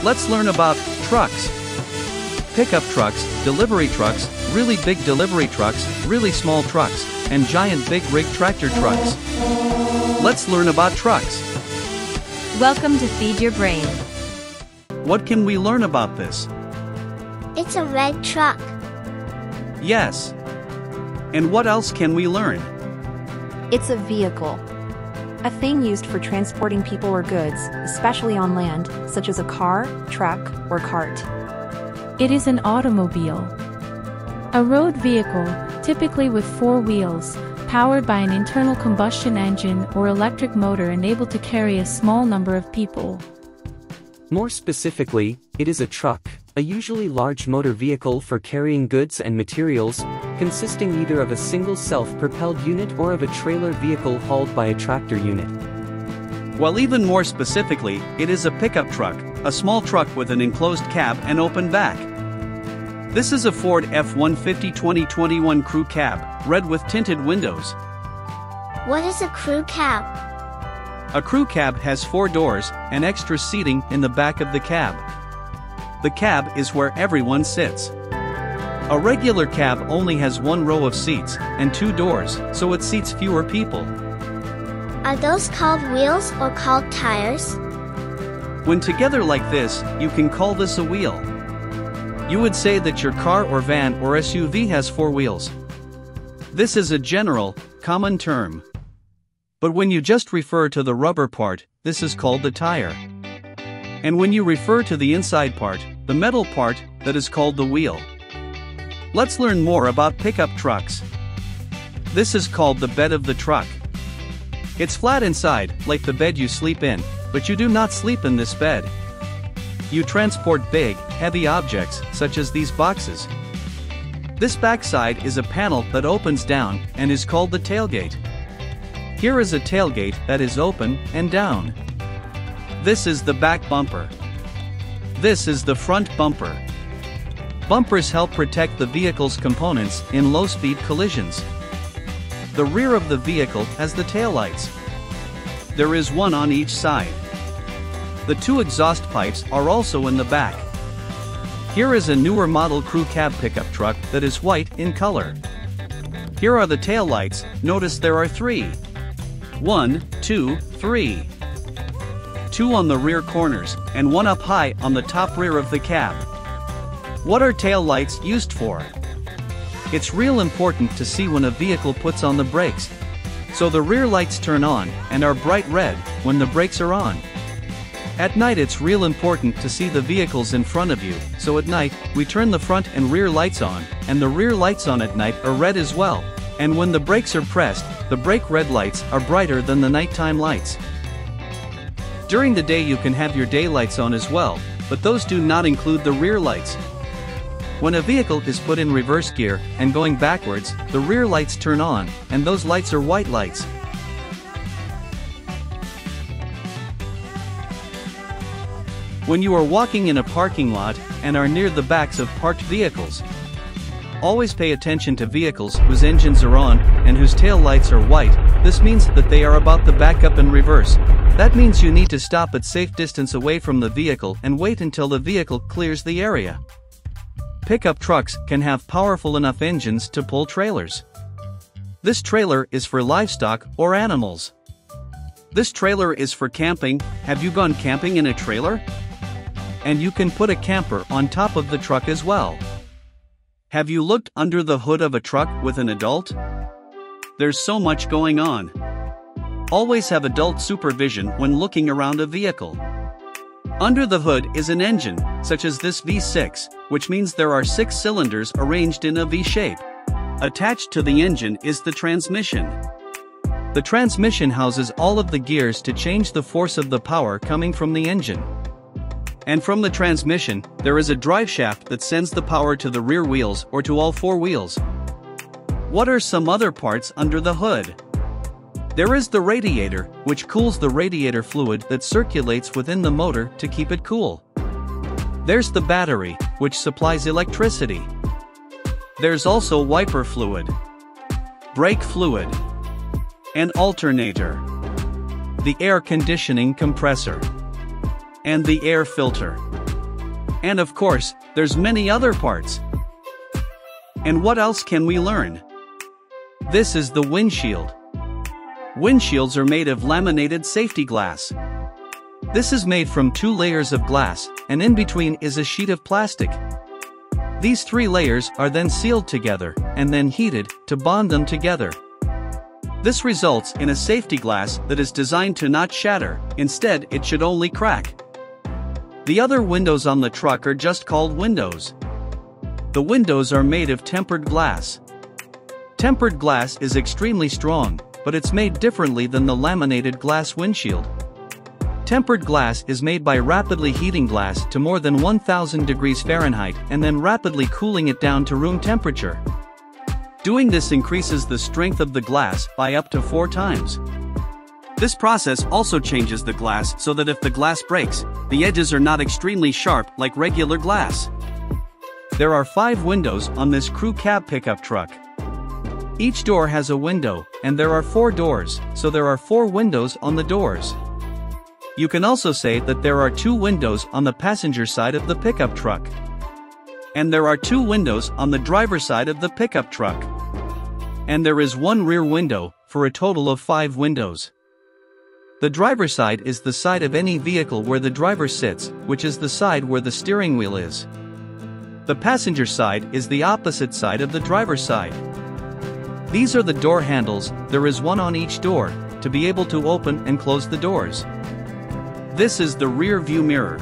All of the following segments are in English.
Let's learn about trucks. Pickup trucks, delivery trucks, really big delivery trucks, really small trucks, and giant big rig tractor trucks. Let's learn about trucks. Welcome to Feed Your Brain. What can we learn about this? It's a red truck. Yes. And what else can we learn? It's a vehicle. A thing used for transporting people or goods, especially on land, such as a car, truck, or cart. It is an automobile. A road vehicle, typically with 4 wheels, powered by an internal combustion engine or electric motor and able to carry a small number of people. More specifically, it is a truck, a usually large motor vehicle for carrying goods and materials, consisting either of a single self-propelled unit or of a trailer vehicle hauled by a tractor unit. Well, even more specifically, it is a pickup truck, a small truck with an enclosed cab and open back. This is a Ford F-150 2021 crew cab, red with tinted windows. What is a crew cab? A crew cab has 4 doors and extra seating in the back of the cab. The cab is where everyone sits. A regular cab only has 1 row of seats and 2 doors, so it seats fewer people. Are those called wheels or called tires? When together like this, you can call this a wheel. You would say that your car or van or SUV has 4 wheels. This is a general, common term. But when you just refer to the rubber part, this is called the tire. And when you refer to the inside part, the metal part, that is called the wheel. Let's learn more about pickup trucks. This is called the bed of the truck. It's flat inside, like the bed you sleep in, but you do not sleep in this bed. You transport big, heavy objects, such as these boxes. This backside is a panel that opens down and is called the tailgate. Here is a tailgate that is open and down. This is the back bumper. This is the front bumper. Bumpers help protect the vehicle's components in low-speed collisions. The rear of the vehicle has the taillights. There is one on each side. The 2 exhaust pipes are also in the back. Here is a newer model crew cab pickup truck that is white in color. Here are the taillights. Notice there are 3. 1, 2, 3. 2 on the rear corners, and 1 up high on the top rear of the cab. What are tail lights used for? It's real important to see when a vehicle puts on the brakes. So the rear lights turn on, and are bright red, when the brakes are on. At night it's real important to see the vehicles in front of you, so at night, we turn the front and rear lights on, and the rear lights on at night are red as well. And when the brakes are pressed, the brake red lights are brighter than the nighttime lights. During the day you can have your daylights on as well, but those do not include the rear lights. When a vehicle is put in reverse gear and going backwards, the rear lights turn on, and those lights are white lights. When you are walking in a parking lot and are near the backs of parked vehicles, always pay attention to vehicles whose engines are on and whose tail lights are white. This means that they are about to back up and reverse. That means you need to stop at safe distance away from the vehicle and wait until the vehicle clears the area. Pickup trucks can have powerful enough engines to pull trailers. This trailer is for livestock or animals. This trailer is for camping. Have you gone camping in a trailer? And you can put a camper on top of the truck as well. Have you looked under the hood of a truck with an adult? There's so much going on. Always have adult supervision when looking around a vehicle. Under the hood is an engine, such as this V6, which means there are 6 cylinders arranged in a V shape. Attached to the engine is the transmission. The transmission houses all of the gears to change the force of the power coming from the engine. And from the transmission, there is a drive shaft that sends the power to the rear wheels or to all 4 wheels. What are some other parts under the hood? There is the radiator, which cools the radiator fluid that circulates within the motor to keep it cool. There's the battery, which supplies electricity. There's also wiper fluid, brake fluid, and alternator, the air conditioning compressor, and the air filter. And of course, there's many other parts. And what else can we learn? This is the windshield. Windshields are made of laminated safety glass. This is made from 2 layers of glass, and in between is a sheet of plastic. These 3 layers are then sealed together, and then heated, to bond them together. This results in a safety glass that is designed to not shatter, instead it should only crack. The other windows on the truck are just called windows. The windows are made of tempered glass. Tempered glass is extremely strong, but it's made differently than the laminated glass windshield. Tempered glass is made by rapidly heating glass to more than 1000 degrees Fahrenheit and then rapidly cooling it down to room temperature. Doing this increases the strength of the glass by up to 4 times. This process also changes the glass so that if the glass breaks, the edges are not extremely sharp like regular glass. There are 5 windows on this crew cab pickup truck. Each door has a window, and there are 4 doors, so there are 4 windows on the doors. You can also say that there are 2 windows on the passenger side of the pickup truck. And there are 2 windows on the driver's side of the pickup truck. And there is 1 rear window, for a total of 5 windows. The driver's side is the side of any vehicle where the driver sits, which is the side where the steering wheel is. The passenger side is the opposite side of the driver's side. These are the door handles, there is 1 on each door, to be able to open and close the doors. This is the rear view mirror.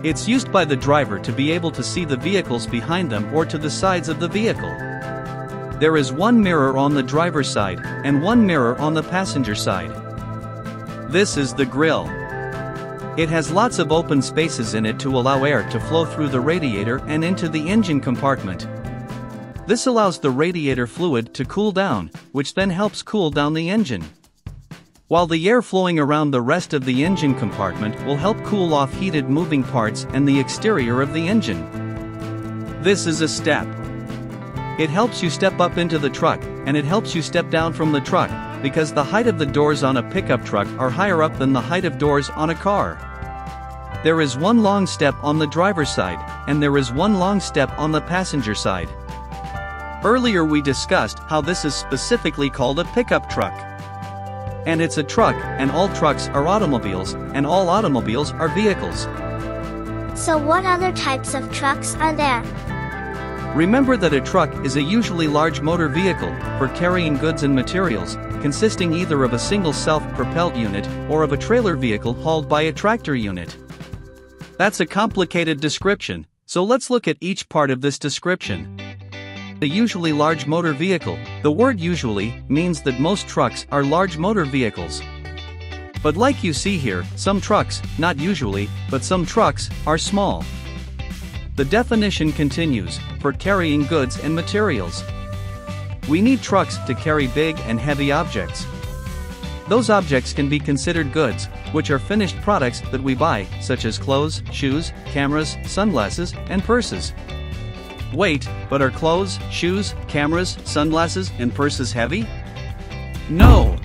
It's used by the driver to be able to see the vehicles behind them or to the sides of the vehicle. There is 1 mirror on the driver's side, and 1 mirror on the passenger side. This is the grille. It has lots of open spaces in it to allow air to flow through the radiator and into the engine compartment. This allows the radiator fluid to cool down, which then helps cool down the engine. While the air flowing around the rest of the engine compartment will help cool off heated moving parts and the exterior of the engine. This is a step. It helps you step up into the truck, and it helps you step down from the truck, because the height of the doors on a pickup truck are higher up than the height of doors on a car. There is 1 long step on the driver's side, and there is 1 long step on the passenger side. Earlier we discussed how this is specifically called a pickup truck. And it's a truck, and all trucks are automobiles, and all automobiles are vehicles. So what other types of trucks are there? Remember that a truck is a usually large motor vehicle for carrying goods and materials, consisting either of a single self-propelled unit or of a trailer vehicle hauled by a tractor unit. That's a complicated description, so let's look at each part of this description. A usually large motor vehicle. The word usually means that most trucks are large motor vehicles. But like you see here, some trucks, not usually, but some trucks, are small. The definition continues, for carrying goods and materials. We need trucks to carry big and heavy objects. Those objects can be considered goods, which are finished products that we buy, such as clothes, shoes, cameras, sunglasses, and purses. Wait, but are clothes, shoes, cameras, sunglasses, and purses heavy? No!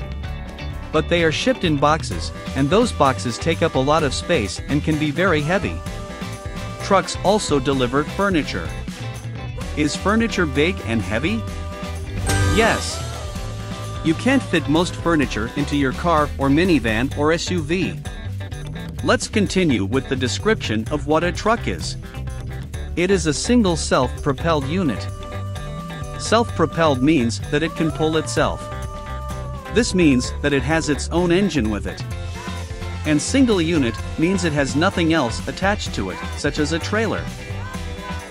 But they are shipped in boxes, and those boxes take up a lot of space and can be very heavy. Trucks also deliver furniture. Is furniture big and heavy? Yes. You can't fit most furniture into your car or minivan or SUV. Let's continue with the description of what a truck is. It is a single self-propelled unit. Self-propelled means that it can pull itself. This means that it has its own engine with it. And single unit means it has nothing else attached to it, such as a trailer.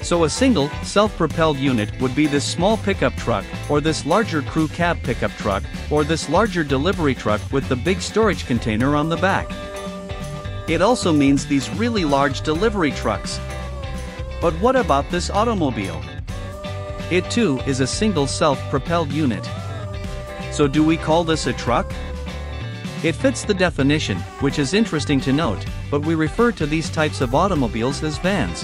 So a single, self-propelled unit would be this small pickup truck, or this larger crew cab pickup truck, or this larger delivery truck with the big storage container on the back. It also means these really large delivery trucks. But what about this automobile? It too is a single self-propelled unit. So do we call this a truck? It fits the definition, which is interesting to note, but we refer to these types of automobiles as vans.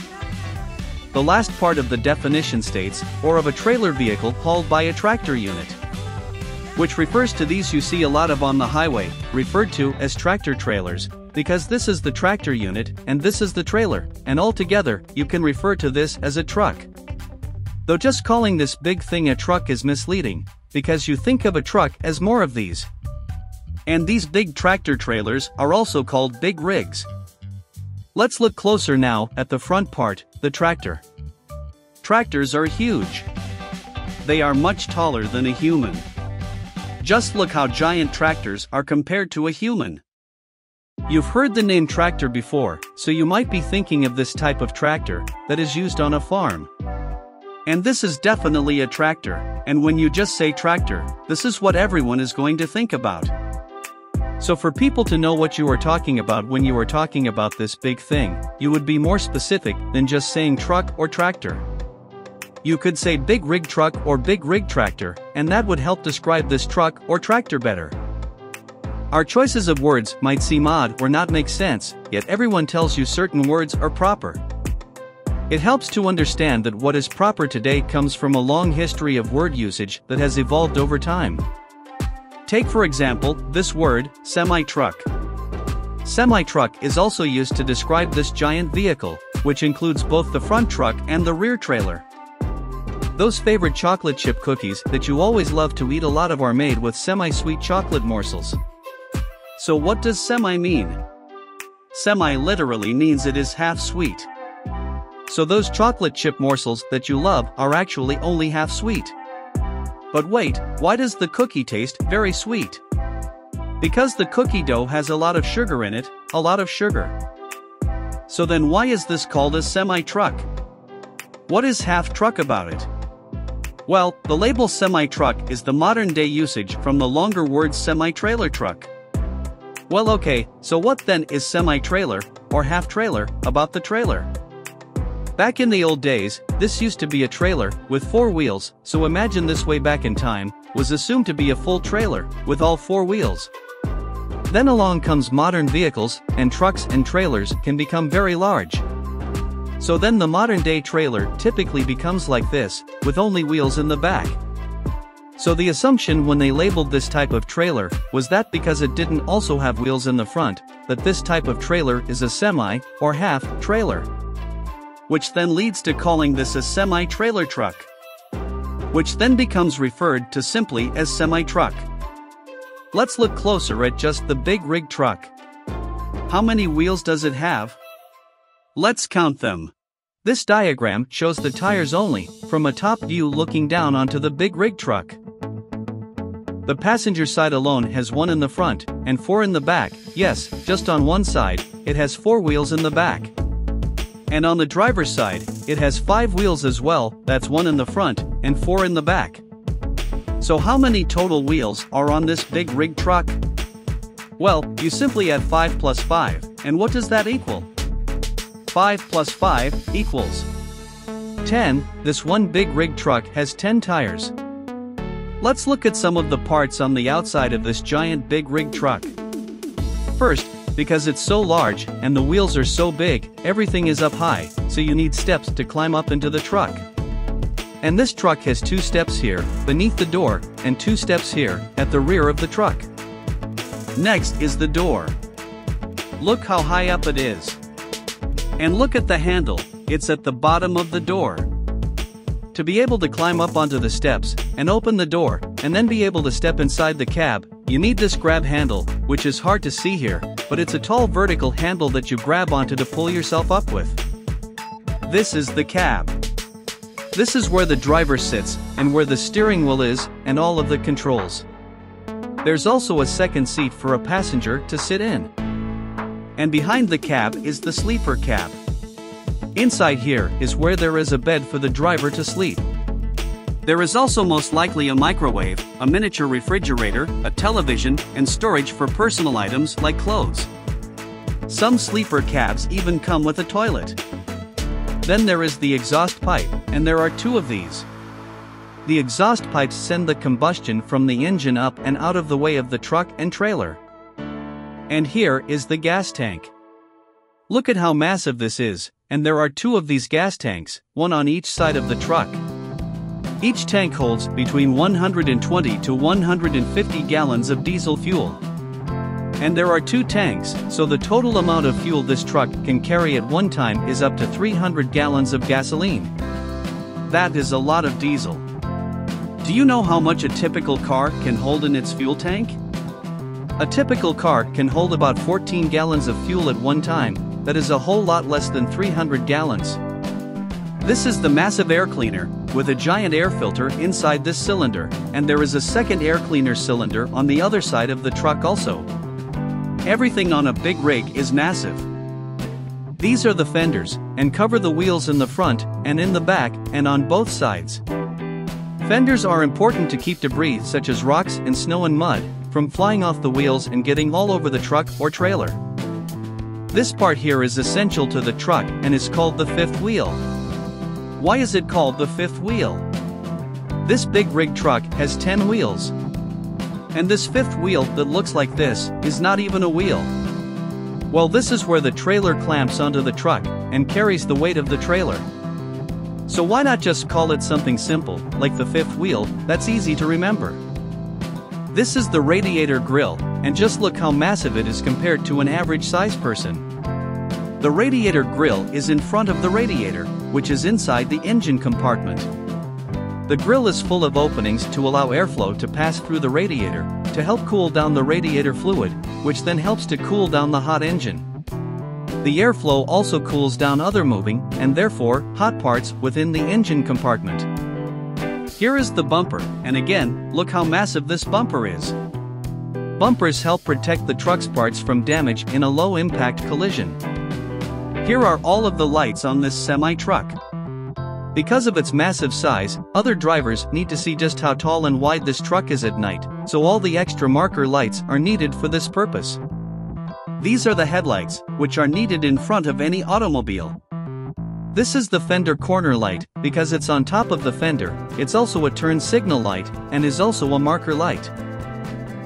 The last part of the definition states, or of a trailer vehicle hauled by a tractor unit, which refers to these you see a lot of on the highway, referred to as tractor trailers, because this is the tractor unit and this is the trailer, and altogether, you can refer to this as a truck. Though just calling this big thing a truck is misleading, because you think of a truck as more of these. And these big tractor trailers are also called big rigs. Let's look closer now at the front part, the tractor. Tractors are huge. They are much taller than a human. Just look how giant tractors are compared to a human. You've heard the name tractor before, so you might be thinking of this type of tractor that is used on a farm. And this is definitely a tractor, and when you just say tractor, this is what everyone is going to think about. So for people to know what you are talking about when you are talking about this big thing, you would be more specific than just saying truck or tractor. You could say big rig truck or big rig tractor, and that would help describe this truck or tractor better. Our choices of words might seem odd or not make sense, yet everyone tells you certain words are proper. It helps to understand that what is proper today comes from a long history of word usage that has evolved over time. Take for example, this word, semi-truck. Semi-truck is also used to describe this giant vehicle, which includes both the front truck and the rear trailer. Those favorite chocolate chip cookies that you always love to eat a lot of are made with semi-sweet chocolate morsels. So what does semi mean? Semi literally means it is half sweet. So those chocolate chip morsels that you love are actually only half sweet. But wait, why does the cookie taste very sweet? Because the cookie dough has a lot of sugar in it, a lot of sugar. So then why is this called a semi-truck? What is half truck about it? Well, the label semi-truck is the modern-day usage from the longer word semi-trailer truck. Well okay, so what then is semi-trailer, or half-trailer, about the trailer? Back in the old days, this used to be a trailer, with 4 wheels, so imagine this way back in time, was assumed to be a full trailer, with all 4 wheels. Then along comes modern vehicles, and trucks and trailers can become very large. So then the modern-day trailer typically becomes like this, with only wheels in the back. So the assumption when they labeled this type of trailer was that because it didn't also have wheels in the front, that this type of trailer is a semi, or half, trailer. Which then leads to calling this a semi-trailer truck. Which then becomes referred to simply as semi-truck. Let's look closer at just the big rig truck. How many wheels does it have? Let's count them. This diagram shows the tires only, from a top view looking down onto the big rig truck. The passenger side alone has 1 in the front, and 4 in the back. Yes, just on one side, it has 4 wheels in the back. And on the driver's side, it has 5 wheels as well, that's 1 in the front, and 4 in the back. So how many total wheels are on this big rig truck? Well, you simply add 5 plus 5, and what does that equal? 5 plus 5 equals 10. This one big rig truck has 10 tires. Let's look at some of the parts on the outside of this giant big rig truck. First, because it's so large and the wheels are so big, everything is up high, so you need steps to climb up into the truck. And this truck has 2 steps here, beneath the door, and 2 steps here, at the rear of the truck. Next is the door. Look how high up it is. And look at the handle, it's at the bottom of the door. To be able to climb up onto the steps, and open the door, and then be able to step inside the cab, you need this grab handle, which is hard to see here, but it's a tall vertical handle that you grab onto to pull yourself up with. This is the cab. This is where the driver sits, and where the steering wheel is, and all of the controls. There's also a second seat for a passenger to sit in. And behind the cab is the sleeper cab. Inside here is where there is a bed for the driver to sleep. There is also most likely a microwave, a miniature refrigerator, a television, and storage for personal items like clothes. Some sleeper cabs even come with a toilet. Then there is the exhaust pipe, and there are 2 of these. The exhaust pipes send the combustion from the engine up and out of the way of the truck and trailer. And here is the gas tank. Look at how massive this is, and there are 2 of these gas tanks, 1 on each side of the truck. Each tank holds between 120 to 150 gallons of diesel fuel. And there are 2 tanks, so the total amount of fuel this truck can carry at one time is up to 300 gallons of gasoline. That is a lot of diesel. Do you know how much a typical car can hold in its fuel tank? A typical car can hold about 14 gallons of fuel at one time. That is a whole lot less than 300 gallons. This is the massive air cleaner, with a giant air filter inside this cylinder, and there is a second air cleaner cylinder on the other side of the truck also. Everything on a big rig is massive. These are the fenders, and cover the wheels in the front, and in the back, and on both sides. Fenders are important to keep debris such as rocks and snow and mud from flying off the wheels and getting all over the truck or trailer. This part here is essential to the truck and is called the fifth wheel. Why is it called the fifth wheel? This big rig truck has 10 wheels. And this fifth wheel that looks like this is not even a wheel. Well, this is where the trailer clamps onto the truck and carries the weight of the trailer. So why not just call it something simple, like the fifth wheel, that's easy to remember. This is the radiator grill, and just look how massive it is compared to an average size person. The radiator grill is in front of the radiator, which is inside the engine compartment. The grill is full of openings to allow airflow to pass through the radiator, to help cool down the radiator fluid, which then helps to cool down the hot engine. The airflow also cools down other moving, and therefore, hot parts within the engine compartment. Here is the bumper, and again, look how massive this bumper is. Bumpers help protect the truck's parts from damage in a low-impact collision. Here are all of the lights on this semi-truck. Because of its massive size, other drivers need to see just how tall and wide this truck is at night, so all the extra marker lights are needed for this purpose. These are the headlights, which are needed in front of any automobile. This is the fender corner light, because it's on top of the fender, it's also a turn signal light, and is also a marker light.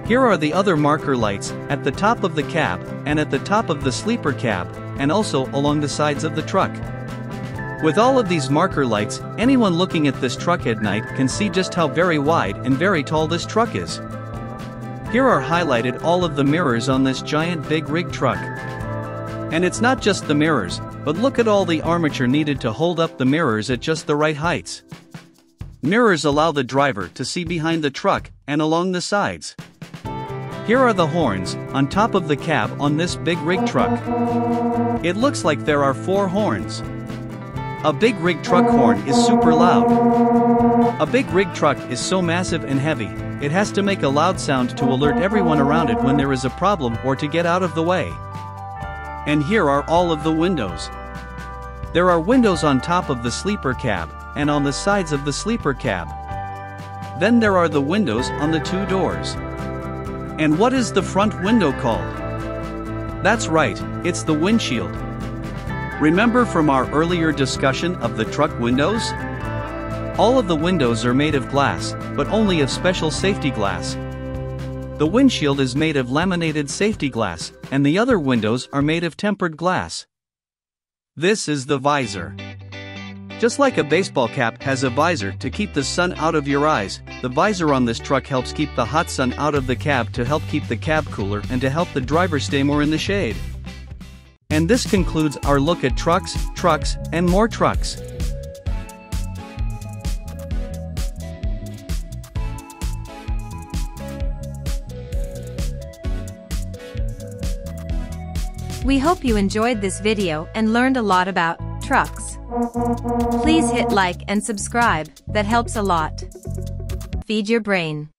Here are the other marker lights, at the top of the cab, and at the top of the sleeper cab, and also along the sides of the truck. With all of these marker lights, anyone looking at this truck at night can see just how very wide and very tall this truck is. Here are highlighted all of the mirrors on this giant big rig truck. And it's not just the mirrors, but look at all the armature needed to hold up the mirrors at just the right heights. Mirrors allow the driver to see behind the truck and along the sides. Here are the horns on top of the cab on this big rig truck. It looks like there are 4 horns. A big rig truck horn is super loud. A big rig truck is so massive and heavy, it has to make a loud sound to alert everyone around it when there is a problem or to get out of the way. And here are all of the windows. There are windows on top of the sleeper cab, and on the sides of the sleeper cab. Then there are the windows on the 2 doors. And what is the front window called? That's right, it's the windshield. Remember from our earlier discussion of the truck windows? All of the windows are made of glass, but only of special safety glass. The windshield is made of laminated safety glass, and the other windows are made of tempered glass. This is the visor. Just like a baseball cap has a visor to keep the sun out of your eyes, the visor on this truck helps keep the hot sun out of the cab to help keep the cab cooler and to help the driver stay more in the shade. And this concludes our look at trucks, and more trucks. We hope you enjoyed this video and learned a lot about trucks. Please hit like and subscribe, that helps a lot. Feed your brain.